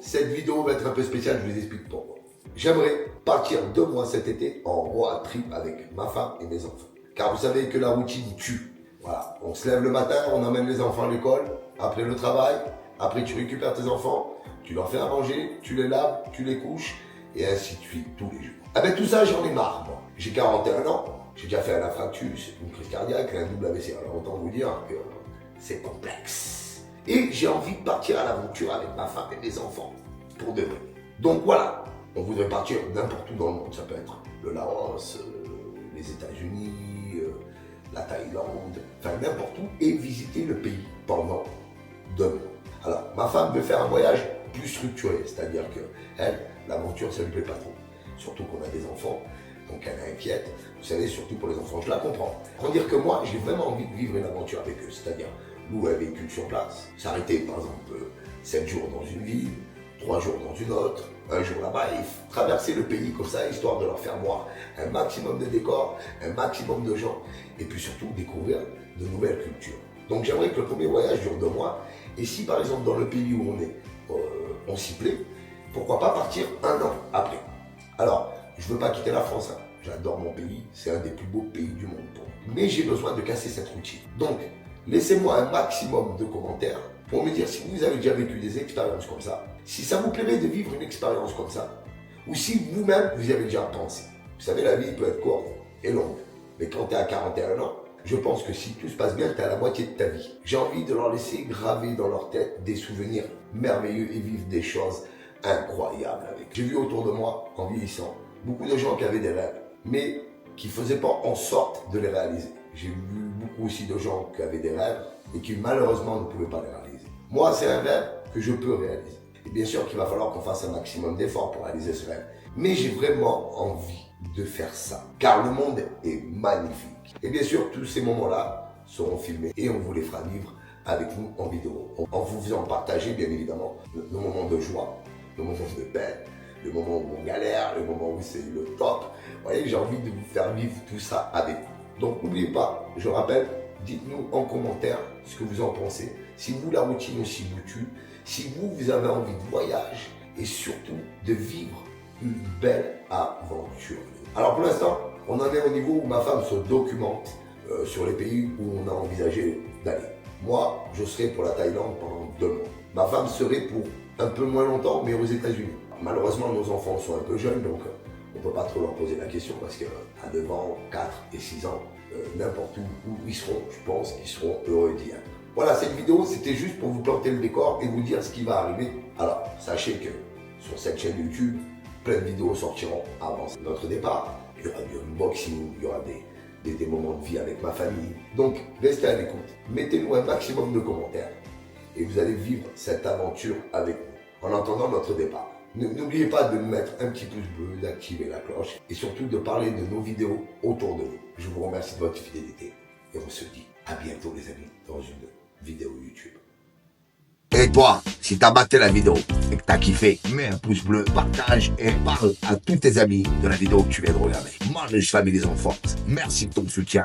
cette vidéo va être un peu spéciale, je vous explique pourquoi. J'aimerais partir 2 mois cet été en road trip avec ma femme et mes enfants. Car vous savez que la routine tue. Voilà, on se lève le matin, on emmène les enfants à l'école, après le travail, après tu récupères tes enfants, tu leur fais à manger, tu les laves, tu les couches, et ainsi de suite tous les jours. Avec tout ça, j'en ai marre, moi. J'ai 41 ans, j'ai déjà fait un infarctus, une crise cardiaque, un double AVC. Alors autant vous dire que c'est complexe. Et j'ai envie de partir à l'aventure avec ma femme et mes enfants, pour de vrai. Donc voilà, on voudrait partir n'importe où dans le monde. Ça peut être le Laos, les États-Unis, la Thaïlande, enfin n'importe où, et visiter le pays pendant 2 mois. Alors, ma femme veut faire un voyage plus structuré, c'est-à-dire que elle, l'aventure, ça lui plaît pas trop. Surtout qu'on a des enfants, donc elle est inquiète. Vous savez, surtout pour les enfants, je la comprends. Pour dire que moi, j'ai vraiment envie de vivre une aventure avec eux, c'est-à-dire louer un véhicule sur place, s'arrêter par exemple 7 jours dans une ville, 3 jours dans une autre, 1 jour là-bas, et traverser le pays comme ça, histoire de leur faire voir un maximum de décors, un maximum de gens, et puis surtout découvrir de nouvelles cultures. Donc j'aimerais que le premier voyage dure 2 mois, et si par exemple dans le pays où on est, on s'y plaît, pourquoi pas partir 1 an après. Alors, je ne veux pas quitter la France, hein. J'adore mon pays, c'est un des plus beaux pays du monde pour moi. Mais j'ai besoin de casser cette routine. Donc, laissez-moi un maximum de commentaires pour me dire si vous avez déjà vécu des expériences comme ça, si ça vous plairait de vivre une expérience comme ça, ou si vous-même vous y avez déjà pensé. Vous savez, la vie peut être courte et longue, mais quand tu es à 41 ans, je pense que si tout se passe bien, tu es à la moitié de ta vie. J'ai envie de leur laisser graver dans leur tête des souvenirs merveilleux et vivre des choses incroyables avec. J'ai vu autour de moi, en vieillissant, beaucoup de gens qui avaient des rêves, mais qui ne faisaient pas en sorte de les réaliser. J'ai vu beaucoup aussi de gens qui avaient des rêves et qui malheureusement ne pouvaient pas les réaliser. Moi, c'est un rêve que je peux réaliser. Et bien sûr qu'il va falloir qu'on fasse un maximum d'efforts pour réaliser ce rêve. Mais j'ai vraiment envie de faire ça, car le monde est magnifique. Et bien sûr, tous ces moments-là seront filmés et on vous les fera vivre avec nous en vidéo, en vous faisant partager bien évidemment le moment de joie, le moment de peine, le moment où on galère, le moment où c'est le top. Vous voyez, j'ai envie de vous faire vivre tout ça avec vous. Donc n'oubliez pas, je rappelle, dites-nous en commentaire ce que vous en pensez. Si vous, la routine aussi vous tue, si vous avez envie de voyage et surtout de vivre une belle aventure. Alors pour l'instant, on en est au niveau où ma femme se documente sur les pays où on a envisagé d'aller. Moi, je serai pour la Thaïlande pendant 2 mois. Ma femme serait pour un peu moins longtemps, mais aux États-Unis. Malheureusement, nos enfants sont un peu jeunes, donc on ne peut pas trop leur poser la question parce qu'à 9 ans, 4 et 6 ans, n'importe où ils seront, je pense qu'ils seront heureux d'y être. Voilà, cette vidéo, c'était juste pour vous planter le décor et vous dire ce qui va arriver. Alors, sachez que sur cette chaîne YouTube, plein de vidéos sortiront avant notre départ. Il y aura du unboxing, il y aura des moments de vie avec ma famille. Donc, restez à l'écoute. Mettez-nous un maximum de commentaires et vous allez vivre cette aventure avec nous en attendant notre départ. N'oubliez pas de mettre un petit pouce bleu, d'activer la cloche et surtout de parler de nos vidéos autour de vous. Je vous remercie de votre fidélité et on se dit à bientôt les amis dans une vidéo YouTube. Et toi, si t'as battu la vidéo et que t'as kiffé, mets un pouce bleu, partage et parle à tous tes amis de la vidéo que tu viens de regarder. Moi, je suis famille des enfants. Merci de ton soutien.